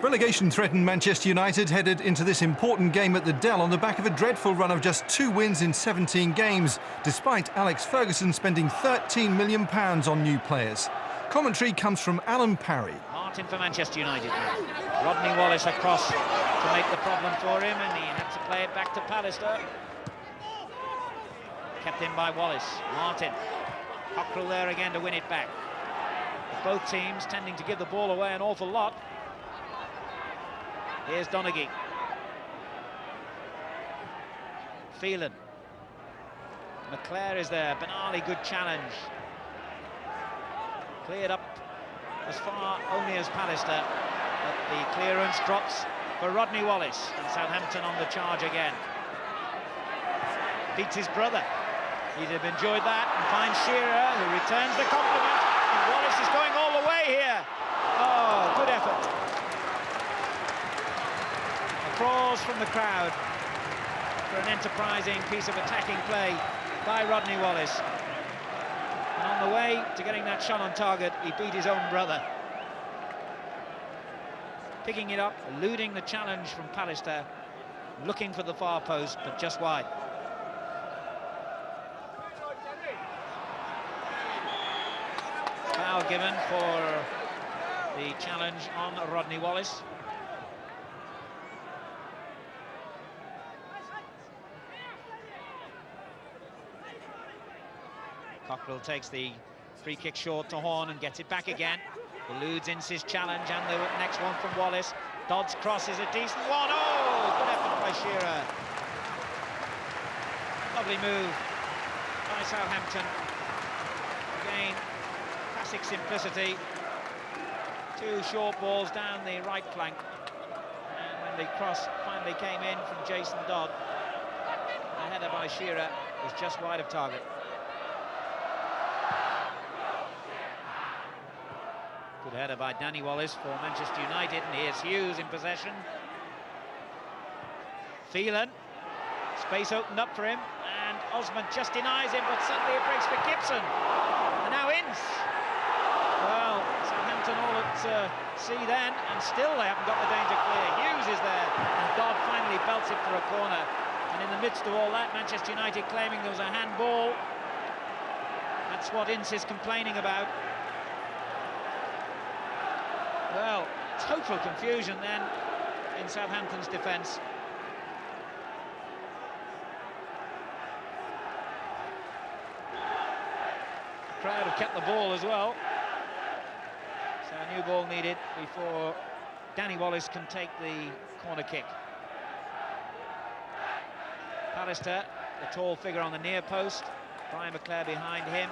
Relegation-threatened Manchester United headed into this important game at the Dell on the back of a dreadful run of just 2 wins in 17 games, despite Alex Ferguson spending £13 million on new players. Commentary comes from Alan Parry. Martin for Manchester United. Rodney Wallace across to make the problem for him, and he had to play it back to Pallister. Kept in by Wallace. Martin. Cockrell there again to win it back. Both teams tending to give the ball away an awful lot. Here's Donaghy. Phelan. McClare is there. Benali, good challenge. Cleared up as far only as Pallister. But the clearance drops for Rodney Wallace. And Southampton on the charge again. Beats his brother. He'd have enjoyed that and finds Shearer, who returns the compliment. And Wallace is going all the way here. Oh, good effort. Applause from the crowd for an enterprising piece of attacking play by Rodney Wallace. And on the way to getting that shot on target, he beat his own brother. Picking it up, eluding the challenge from Pallister, looking for the far post, but just wide. Foul given for the challenge on Rodney Wallace. Cockrell takes the free kick short to Horn and gets it back again. Eludes Ince's challenge, and the next one from Wallace. Dodd's cross is a decent one. Oh, good effort by Shearer. Lovely move by Southampton. Again, classic simplicity. 2 short balls down the right flank. And when the cross finally came in from Jason Dodd, the header by Shearer was just wide of target. Good header by Danny Wallace for Manchester United, and here's Hughes in possession. Phelan, space opened up for him, and Osman just denies him, but suddenly it breaks for Gibson. And now Ince. Well, Southampton all at sea then, and still they haven't got the danger clear. Hughes is there, and Dodd finally belts it for a corner. And in the midst of all that, Manchester United claiming there was a handball. That's what Ince is complaining about. Well, total confusion then in Southampton's defence. The crowd have kept the ball as well. So a new ball needed before Danny Wallace can take the corner kick. Pallister, the tall figure on the near post. Brian McClare behind him.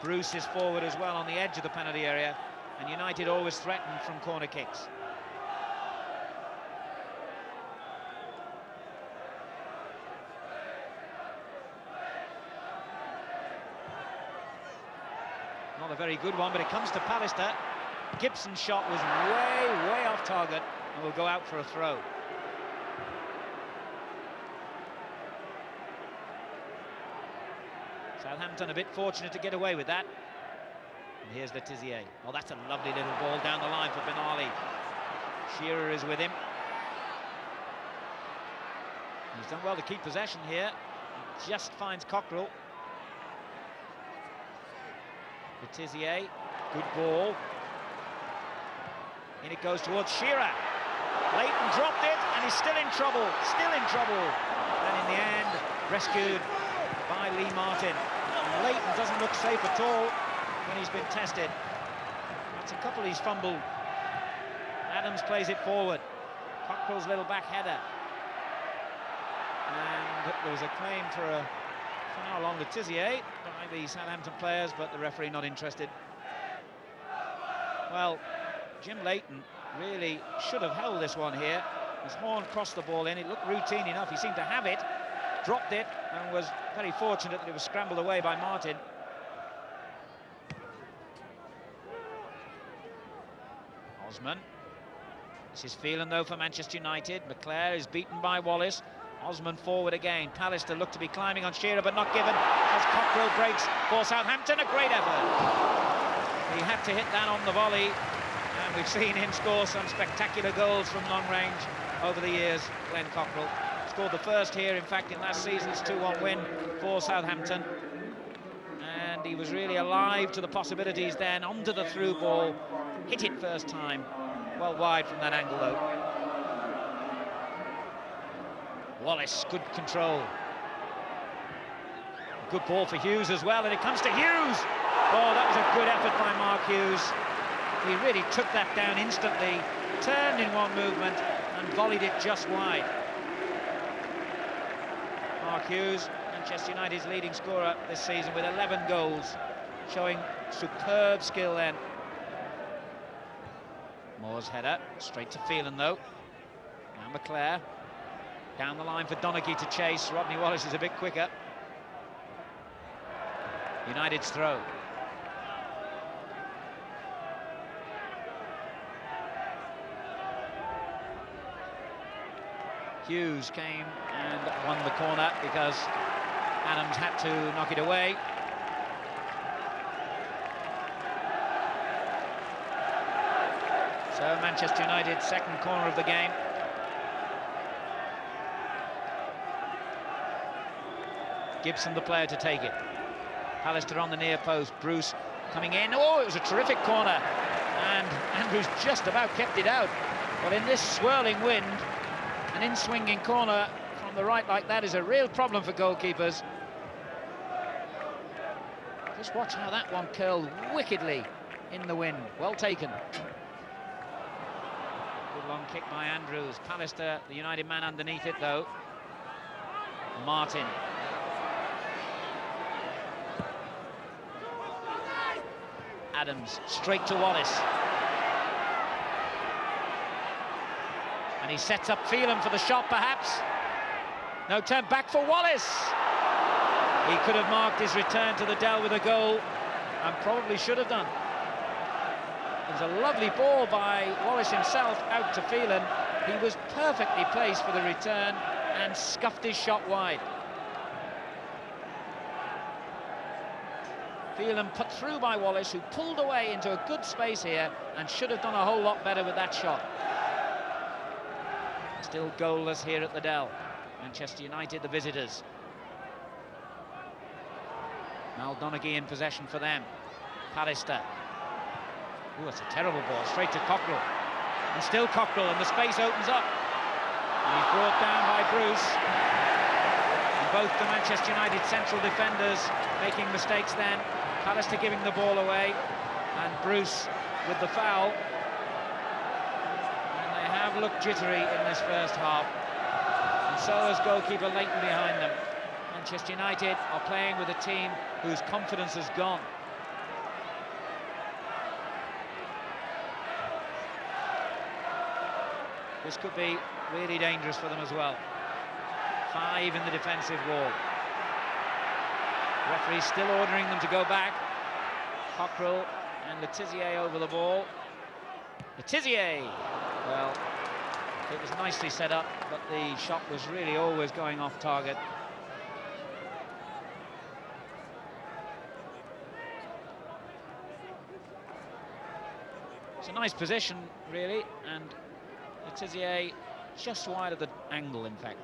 Bruce is forward as well on the edge of the penalty area. And United always threatened from corner kicks. Not a very good one, but it comes to Pallister. Gibson's shot was way off target and will go out for a throw. Southampton a bit fortunate to get away with that. And here's Letizia. Oh, that's a lovely little ball down the line for Benali. Shearer is with him. He's done well to keep possession here. He just finds Cockrell. Letizia, good ball. In it goes towards Shearer. Leighton dropped it, and he's still in trouble. And in the end, rescued by Lee Martin. And Leighton doesn't look safe at all when he's been tested. That's a couple he's fumbled. Adams plays it forward. Cockrell's little back header. And there was a claim for a foul on Letizia by the Southampton players, but the referee not interested. Well, Jim Leighton really should have held this one here. As Horn crossed the ball in, it looked routine enough. He seemed to have it, dropped it, and was very fortunate that it was scrambled away by Martin. Osman. This is Phelan, though, for Manchester United. McClare is beaten by Wallace. Osman forward again. Pallister looked to be climbing on Shearer, but not given as Cockrell breaks for Southampton. A great effort. He had to hit that on the volley, and And we've seen him score some spectacular goals from long range over the years. Glenn Cockrell scored the first here, in fact, in last season's 2-1 win for Southampton. And he was really alive to the possibilities then, onto the through ball, hit it first time, well wide from that angle though. Wallace, good control. Good ball for Hughes as well, and it comes to Hughes! Oh, that was a good effort by Mark Hughes. He really took that down instantly, turned in one movement and volleyed it just wide. Mark Hughes, Manchester United's leading scorer this season with 11 goals, showing superb skill then. Moore's header, straight to Phelan though. Now McClare, down the line for Donaghy to chase. Rodney Wallace is a bit quicker. United's throw. Hughes came and won the corner because Adams had to knock it away. So Manchester United's second corner of the game. Gibson the player to take it. Pallister on the near post, Bruce coming in. Oh, it was a terrific corner, and Andrews just about kept it out. Well, in this swirling wind, an in-swinging corner from the right like that is a real problem for goalkeepers. Just watch how that one curled wickedly in the wind. Well taken. Good long kick by Andrews. Pallister, the United man underneath it though. Martin. Adams straight to Wallace. And he sets up Phelan for the shot perhaps. No, turn back for Wallace. He could have marked his return to the Dell with a goal, and probably should have done. It was a lovely ball by Wallace himself out to Phelan. He was perfectly placed for the return and scuffed his shot wide. Phelan put through by Wallace, who pulled away into a good space here and should have done a whole lot better with that shot. Still goalless here at the Dell. Manchester United, the visitors. Mal Donaghy in possession for them. Pallister. Ooh, that's a terrible ball, straight to Cockrell. And still Cockrell, and the space opens up. And he's brought down by Bruce. And both the Manchester United central defenders making mistakes then. Pallister giving the ball away, and Bruce with the foul. And they have looked jittery in this first half. And so has goalkeeper Leighton behind them. Manchester United are playing with a team whose confidence has gone. This could be really dangerous for them as well. 5 in the defensive wall. Referee still ordering them to go back. Cockrell and Letizia over the ball. Letizia! Well, it was nicely set up, but the shot was really always going off target. It's a nice position, really, and Letizia just wide of the angle, in fact.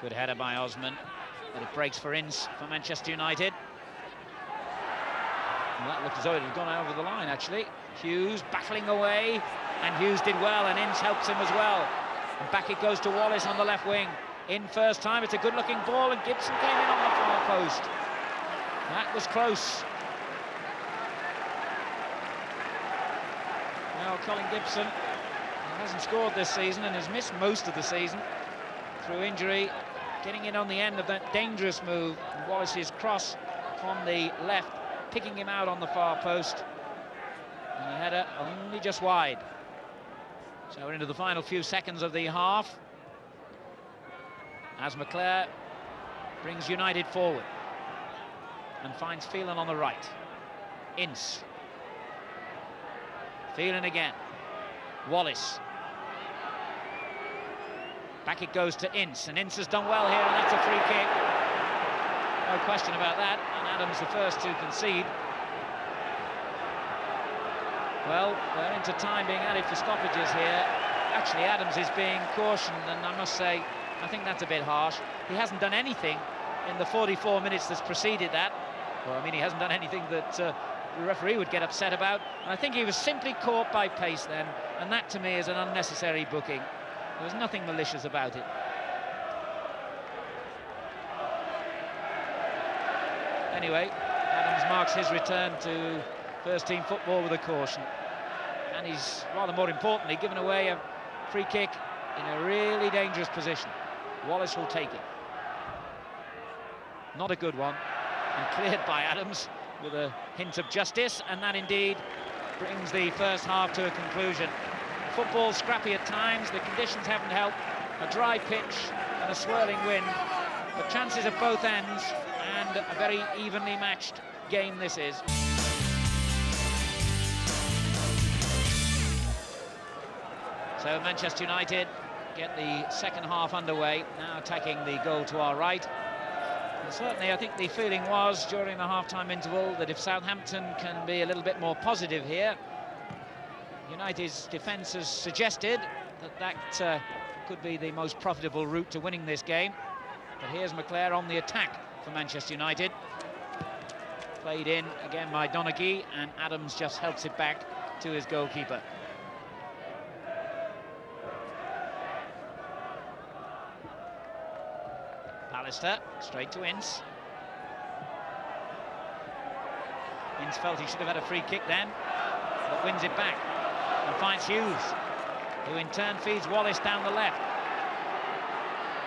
Good header by Osman, but it breaks for Ince for Manchester United. Well, that looked as though it had gone over the line, actually. Hughes battling away, and Hughes did well, and Ince helps him as well. And back it goes to Wallace on the left wing. In first time, it's a good-looking ball, and Gibson came in on the far post. That was close. Well, Colin Gibson hasn't scored this season and has missed most of the season through injury, getting in on the end of that dangerous move. And Wallace's cross from the left, picking him out on the far post. And the header only just wide. So we're into the final few seconds of the half, as McClare brings United forward and finds Phelan on the right. Ince. Phelan again. Wallace. Back it goes to Ince, and Ince has done well here, and that's a free kick. No question about that, and Adams the first to concede. Well, we're into time being added for stoppages here. Actually, Adams is being cautioned, and I must say, I think that's a bit harsh. He hasn't done anything in the 44 minutes that's preceded that. Well, I mean, he hasn't done anything that the referee would get upset about. And I think he was simply caught by pace then, and that to me is an unnecessary booking. There was nothing malicious about it. Anyway, Adams marks his return to first-team football with a caution. And he's, rather more importantly, given away a free kick in a really dangerous position. Wallace will take it. Not a good one, and cleared by Adams with a hint of justice, and that indeed brings the first half to a conclusion. Football's scrappy at times, the conditions haven't helped, a dry pitch and a swirling wind, but chances at both ends, and a very evenly matched game this is. So Manchester United get the second half underway, now attacking the goal to our right. And certainly I think the feeling was during the half-time interval that if Southampton can be a little bit more positive here, United's defence has suggested that could be the most profitable route to winning this game. But here's McClare on the attack for Manchester United. Played in again by Donaghy, and Adams just helps it back to his goalkeeper. Pallister, straight to Ince. Ince felt he should have had a free kick then, but wins it back and finds Hughes, who in turn feeds Wallace down the left.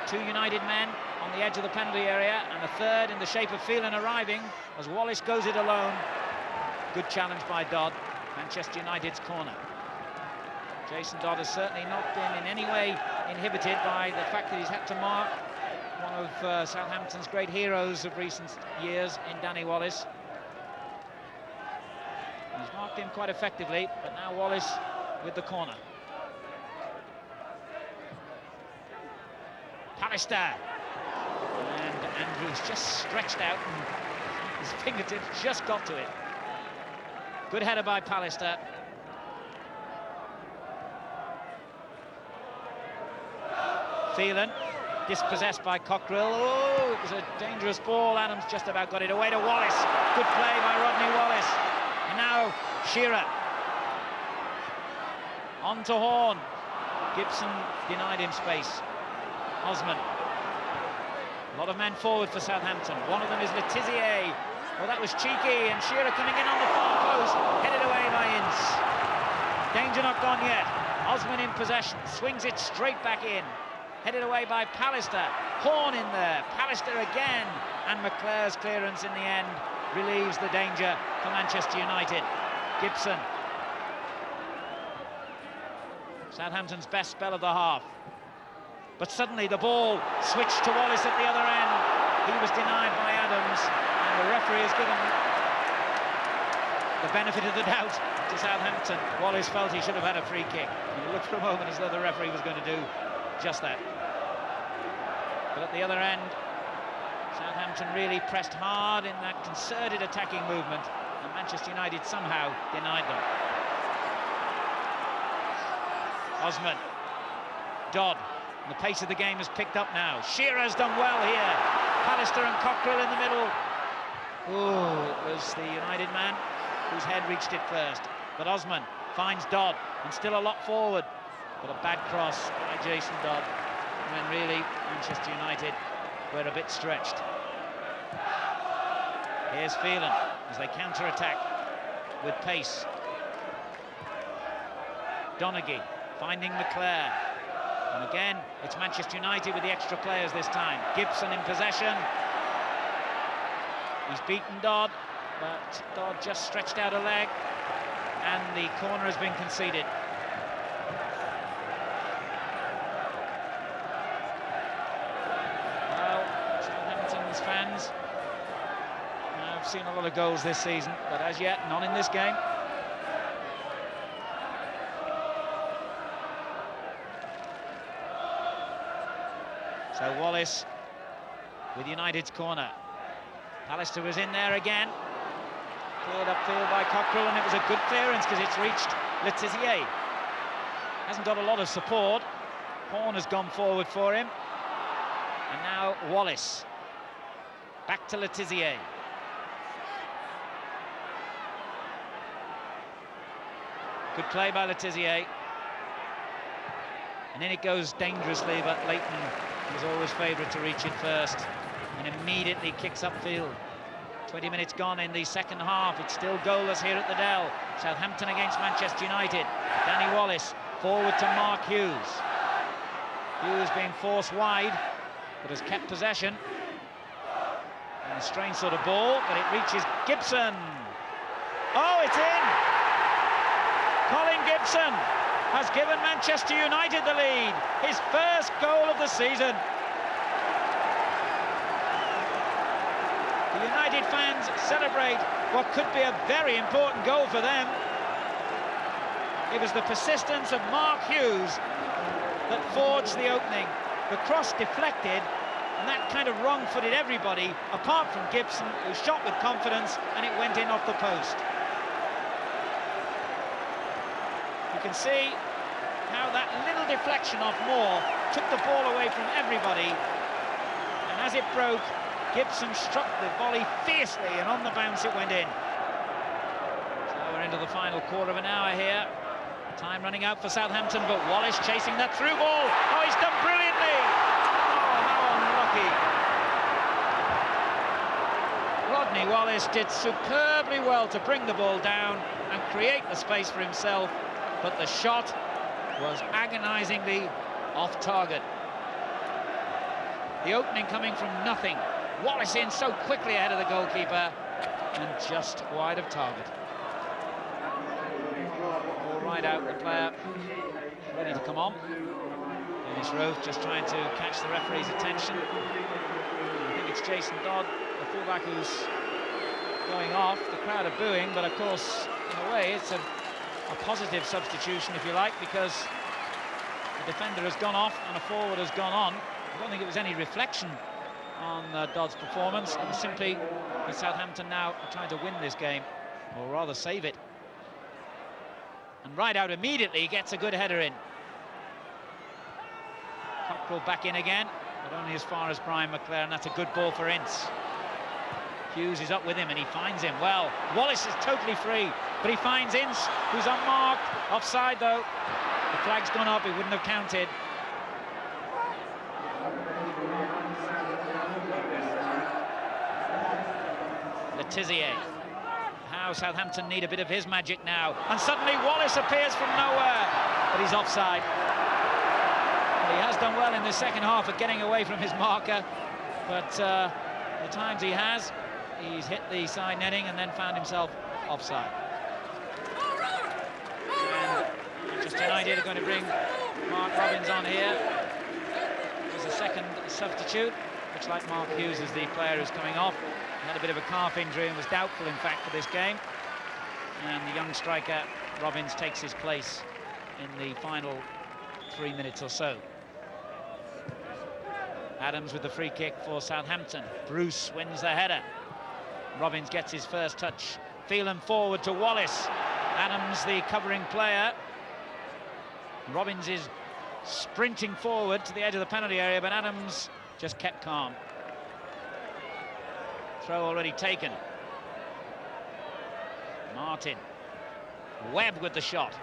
Two United men on the edge of the penalty area, and a third in the shape of Phelan arriving as Wallace goes it alone. Good challenge by Dodd, Manchester United's corner. Jason Dodd has certainly not been in any way inhibited by the fact that he's had to mark one of Southampton's great heroes of recent years in Danny Wallace. He's marked him quite effectively, but now Wallace with the corner. Pallister, and Andrews just stretched out and his fingertips just got to it. Good header by Pallister. Phelan, dispossessed by Cockrell. Oh, it was a dangerous ball. Adams just about got it away to Wallace. Good play by Rodney Wallace. And now Shearer. On to Horn. Gibson denied him space. Osman. A lot of men forward for Southampton. One of them is Letizier. Well, that was cheeky, and Shearer coming in on the far post. Headed away by Ince. Danger not gone yet. Osman in possession. Swings it straight back in. Headed away by Pallister. Horn in there. Pallister again. And McClare's clearance in the end relieves the danger for Manchester United. Gibson. Southampton's best spell of the half. But suddenly the ball switched to Wallace at the other end. He was denied by Adams, and the referee has given the benefit of the doubt to Southampton. Wallace felt he should have had a free kick. He looked for a moment as though the referee was going to do just that. But at the other end, Southampton really pressed hard in that concerted attacking movement, and Manchester United somehow denied them. Osman. Dodd. The pace of the game has picked up now. Shearer's done well here. Pallister and Cockrell in the middle. Oh, it was the United man whose head reached it first. But Osman finds Dodd, and still a lot forward. But a bad cross by Jason Dodd, when really Manchester United were a bit stretched. Here's Phelan as they counter-attack with pace. Donaghy finding McClare. And again, it's Manchester United with the extra players this time. Gibson in possession. He's beaten Dodd, but Dodd just stretched out a leg, and the corner has been conceded. Well, Southampton's fans have seen a lot of goals this season, but as yet, none in this game. So Wallace with United's corner. Pallister was in there again. Cleared upfield by Cockrell, and it was a good clearance because it's reached Letizier. Hasn't got a lot of support. Horn has gone forward for him. And now Wallace. Back to Letizier. Good play by Letizier. And in it goes dangerously, but Leighton was always favourite to reach it first. And immediately kicks upfield. 20 minutes gone in the second half. It's still goalless here at the Dell. Southampton against Manchester United. Danny Wallace forward to Mark Hughes. Hughes being forced wide, but has kept possession. And a strange sort of ball, but it reaches Gibson. Oh, it's in! Colin Gibson has given Manchester United the lead. His first goal of the season. The United fans celebrate what could be a very important goal for them. It was the persistence of Mark Hughes that forged the opening. The cross deflected, and that kind of wrong-footed everybody, apart from Gibson, who shot with confidence, and it went in off the post. You can see how that little deflection off Moore took the ball away from everybody, and as it broke, Gibson struck the volley fiercely, and on the bounce it went in. So we're into the final quarter of an hour here. Time running out for Southampton, but Wallace chasing that through ball. Oh, he's done brilliantly! Oh, how unlucky. Rodney Wallace did superbly well to bring the ball down and create the space for himself, but the shot was agonisingly off target. The opening coming from nothing. Wallace in so quickly ahead of the goalkeeper and just wide of target. All right out, the player ready to come on. Dennis Roth just trying to catch the referee's attention. I think it's Jason Dodd, the fullback, who's going off. The crowd are booing, but of course, in a way, it's a positive substitution, if you like, because the defender has gone off and a forward has gone on. I don't think it was any reflection on Dodd's performance. It was simply that Southampton now are trying to win this game, or rather save it. And right out immediately gets a good header in. Cockrell back in again, but only as far as Brian McClare, and that's a good ball for Ince. Hughes is up with him and he finds him well. Wallace is totally free, but he finds Ince, who's unmarked. Offside though. The flag's gone up, it wouldn't have counted. Letizier. How Southampton need a bit of his magic now. And suddenly Wallace appears from nowhere, but he's offside. He has done well in the second half of getting away from his marker, but the times he has, he's hit the side netting and then found himself offside. And Manchester United are going to bring Mark Robins on here as a second substitute. Looks like Mark Hughes is the player who's coming off. He had a bit of a calf injury and was doubtful, in fact, for this game. And the young striker, Robins, takes his place in the final 3 minutes or so. Adams with the free kick for Southampton. Bruce wins the header. Robins gets his first touch. Phelan forward to Wallace. Adams, the covering player. Robins is sprinting forward to the edge of the penalty area, but Adams just kept calm. Throw already taken. Martin. Webb with the shot.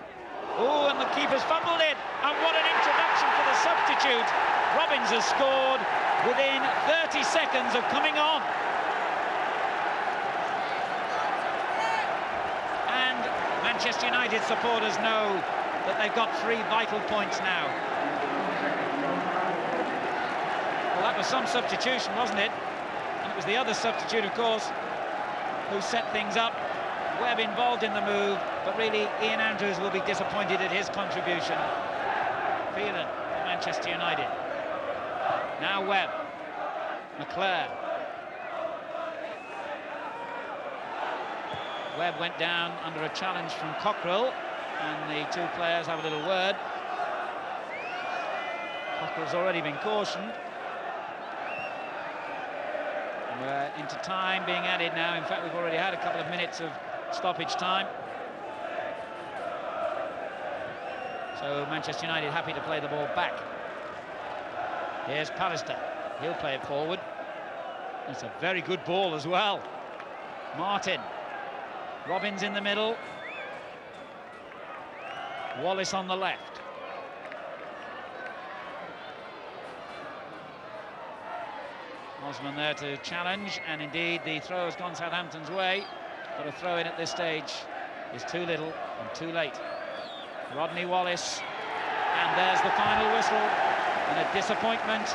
Oh, and the keeper's fumbled it. And what an introduction for the substitute. Robins has scored within 30 seconds of coming on. And Manchester United supporters know that they've got 3 vital points now. Well, that was some substitution, wasn't it? And it was the other substitute, of course, who set things up. Webb involved in the move, but really Ian Andrews will be disappointed at his contribution. Phelan for Manchester United. Now Webb. McClare. Webb went down under a challenge from Cockrell, and the 2 players have a little word. Cockrell's already been cautioned. We're into time being added now. In fact, we've already had a couple of minutes of stoppage time. So Manchester United happy to play the ball back. Here's Pallister. He'll play it forward. It's a very good ball as well. Martin. Robbins in the middle. Wallace on the left. Osman there to challenge, and indeed the throw has gone Southampton's way, but a throw in at this stage is too little and too late. Rodney Wallace, and there's the final whistle, and a disappointment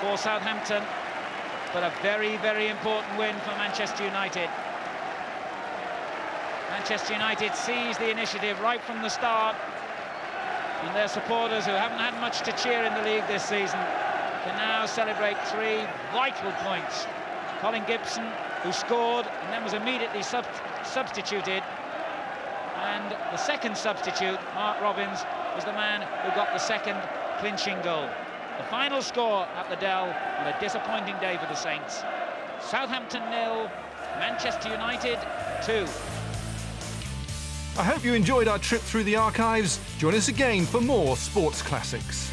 for Southampton, but a very, very important win for Manchester United. Manchester United seized the initiative right from the start, and their supporters, who haven't had much to cheer in the league this season, can now celebrate 3 vital points. Colin Gibson, who scored and then was immediately substituted, and the second substitute, Mark Robbins, was the man who got the second clinching goal. The final score at the Dell on a disappointing day for the Saints. Southampton 0, Manchester United 2. I hope you enjoyed our trip through the archives. Join us again for more sports classics.